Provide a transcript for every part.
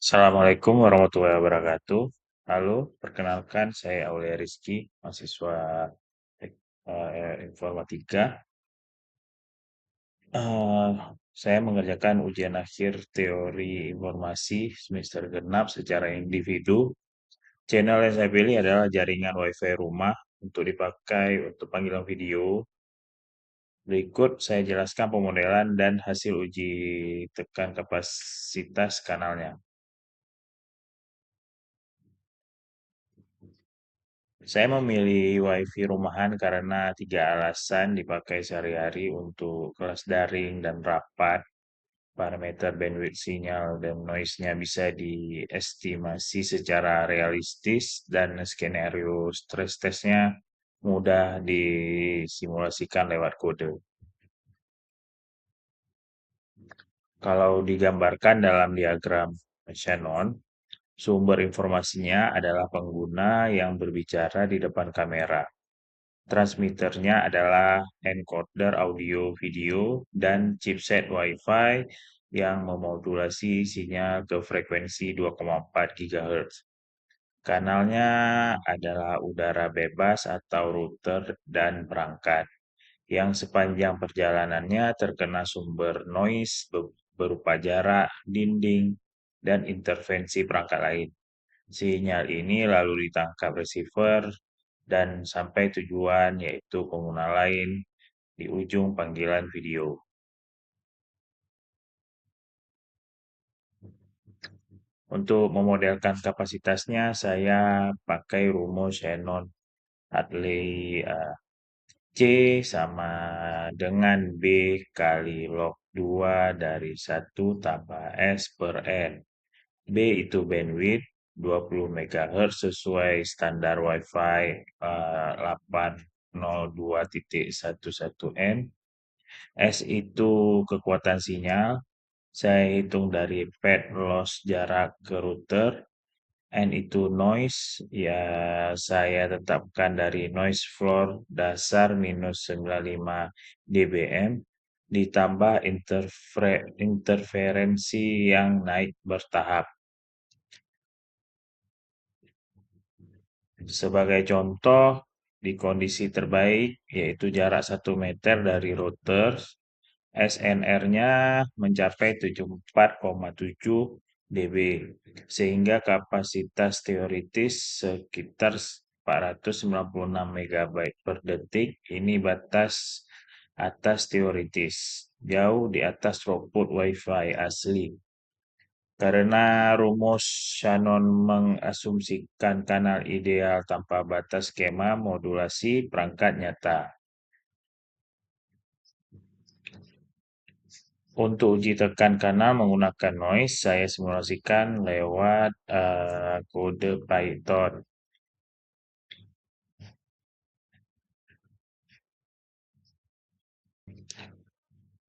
Assalamualaikum warahmatullahi wabarakatuh. Halo, perkenalkan saya Aulia Rizky, mahasiswa informatika. Eh, saya mengerjakan ujian akhir teori informasi semester genap secara individu. Channel yang saya pilih adalah jaringan WiFi rumah untuk dipakai untuk panggilan video. Berikut saya jelaskan pemodelan dan hasil uji tekan kapasitas kanalnya. Saya memilih WiFi rumahan karena tiga alasan dipakai sehari-hari untuk kelas daring dan rapat. Parameter bandwidth sinyal dan noise-nya bisa diestimasi secara realistis dan skenario stress test-nya mudah disimulasikan lewat kode. Kalau digambarkan dalam diagram Shannon, sumber informasinya adalah pengguna yang berbicara di depan kamera. Transmitternya adalah encoder audio video dan chipset Wi-Fi yang memodulasi sinyal ke frekuensi 2,4 GHz. Kanalnya adalah udara bebas atau router dan perangkat yang sepanjang perjalanannya terkena sumber noise berupa jarak, dinding, dan intervensi perangkat lain. Sinyal ini lalu ditangkap receiver dan sampai tujuan yaitu pengguna lain di ujung panggilan video. Untuk memodelkan kapasitasnya, saya pakai rumus Shannon Hadley C sama dengan B kali log 2 dari 1 tambah S per N. B itu bandwidth 20 MHz sesuai standar Wi-Fi 802.11n. S itu kekuatan sinyal. Saya hitung dari pad loss jarak ke router. N itu noise. Ya, saya tetapkan dari noise floor dasar minus 95 dBm ditambah interferensi yang naik bertahap. Sebagai contoh, di kondisi terbaik, yaitu jarak 1 meter dari router, SNR-nya mencapai 74,7 dB, sehingga kapasitas teoritis sekitar 496 MB per detik. Ini batas atas teoritis, jauh di atas throughput Wi-Fi asli. Karena rumus Shannon mengasumsikan kanal ideal tanpa batas skema modulasi perangkat nyata. Untuk uji tekan kanal menggunakan noise, saya simulasikan lewat kode Python.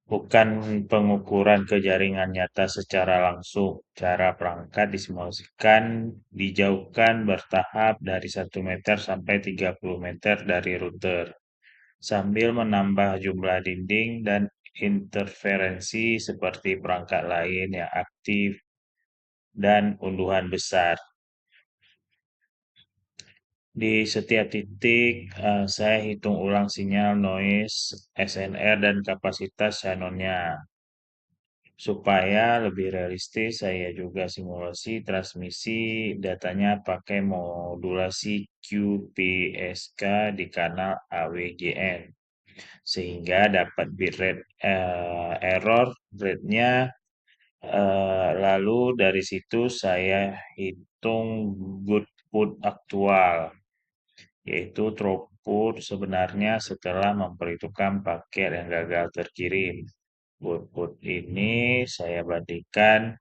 Bukan pengukuran ke jaringan nyata secara langsung. Cara perangkat disimulasikan dijauhkan bertahap dari 1 meter sampai 30 meter dari router, sambil menambah jumlah dinding dan interferensi seperti perangkat lain yang aktif dan unduhan besar. Di setiap titik, saya hitung ulang sinyal noise, SNR, dan kapasitas Shannonnya. Supaya lebih realistis, saya juga simulasi transmisi datanya pakai modulasi QPSK di kanal AWGN. Sehingga dapat bitrate error rate-nya. Lalu dari situ saya hitung goodput aktual, yaitu throughput sebenarnya setelah memperhitungkan paket yang gagal terkirim. Goodput ini saya bandingkan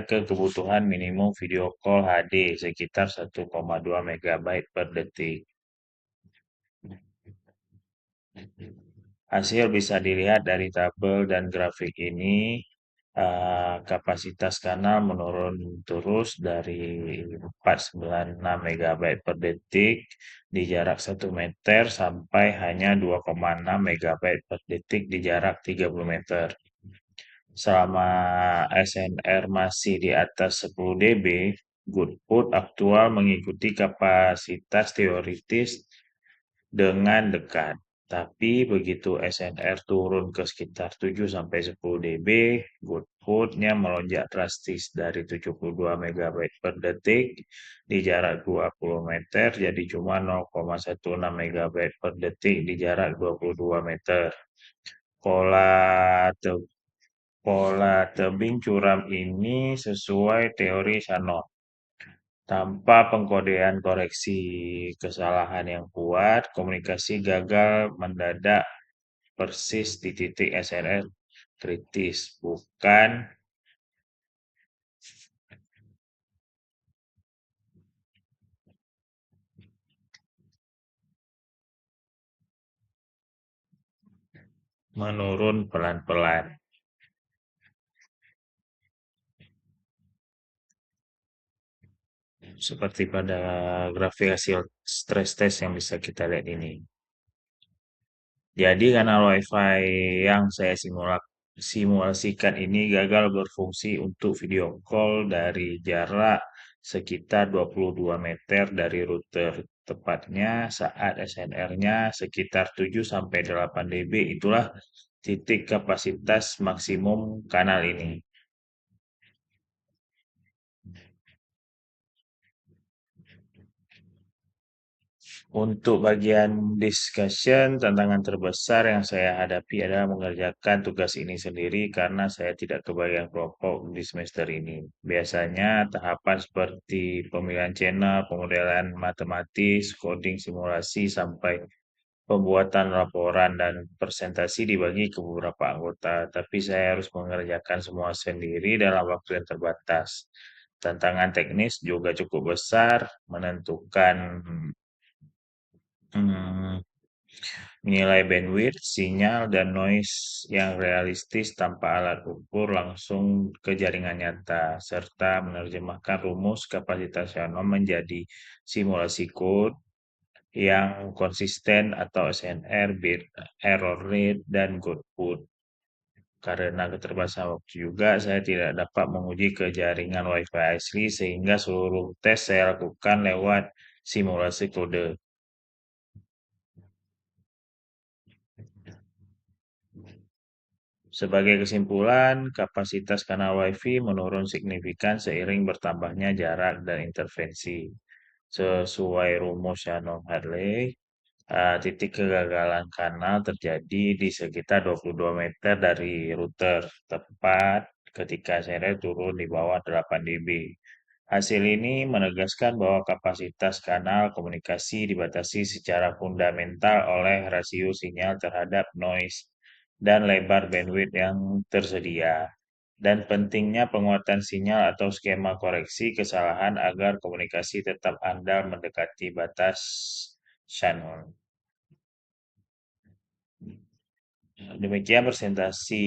ke kebutuhan minimum video call HD sekitar 1,2 MB per detik. Hasil bisa dilihat dari tabel dan grafik ini. Kapasitas kanal menurun terus dari 496 MB per detik di jarak 1 meter sampai hanya 2,6 MB per detik di jarak 30 meter. Selama SNR masih di atas 10 dB, Goodwood aktual mengikuti kapasitas teoritis dengan dekat. Tapi begitu SNR turun ke sekitar 7-10 dB, Goodwood-nya melonjak drastis dari 72 megabyte per detik di jarak 20 meter jadi cuma 0,16 megabyte per detik di jarak 22 meter. Pola te- Pola tebing curam ini sesuai teori Shannon. Tanpa pengkodean koreksi kesalahan yang kuat, komunikasi gagal mendadak persis di titik SNR kritis, bukan menurun pelan-pelan. Seperti pada grafik hasil stress test yang bisa kita lihat ini. Jadi karena WiFi yang saya simulasikan ini gagal berfungsi untuk video call dari jarak sekitar 22 meter dari router. Tepatnya saat SNR-nya sekitar 7-8 dB, itulah titik kapasitas maksimum kanal ini. Untuk bagian discussion, tantangan terbesar yang saya hadapi adalah mengerjakan tugas ini sendiri karena saya tidak kebagian kelompok di semester ini. Biasanya tahapan seperti pemilihan channel, pemodelan matematis, coding simulasi, sampai pembuatan laporan dan presentasi dibagi ke beberapa anggota, tapi saya harus mengerjakan semua sendiri dalam waktu yang terbatas. Tantangan teknis juga cukup besar, menentukan hmm, menilai bandwidth, sinyal, dan noise yang realistis tanpa alat ukur langsung ke jaringan nyata, serta menerjemahkan rumus kapasitas Shannon menjadi simulasi code yang konsisten atau SNR, bit, error rate, dan Godbout. Karena keterbatasan waktu juga, saya tidak dapat menguji ke jaringan WiFi asli sehingga seluruh tes saya lakukan lewat simulasi kode. Sebagai kesimpulan, kapasitas kanal WiFi menurun signifikan seiring bertambahnya jarak dan intervensi. Sesuai rumus Shannon-Hadley, titik kegagalan kanal terjadi di sekitar 22 meter dari router, tepat ketika serial turun di bawah 8 dB. Hasil ini menegaskan bahwa kapasitas kanal komunikasi dibatasi secara fundamental oleh rasio sinyal terhadap noise dan lebar bandwidth yang tersedia, dan pentingnya penguatan sinyal atau skema koreksi kesalahan agar komunikasi tetap andal mendekati batas Shannon. Demikian presentasi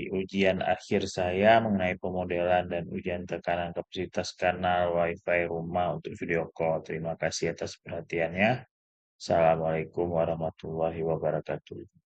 ujian akhir saya mengenai pemodelan dan ujian tekanan kapasitas kanal WiFi rumah untuk video call. Terima kasih atas perhatiannya. Assalamualaikum warahmatullahi wabarakatuh.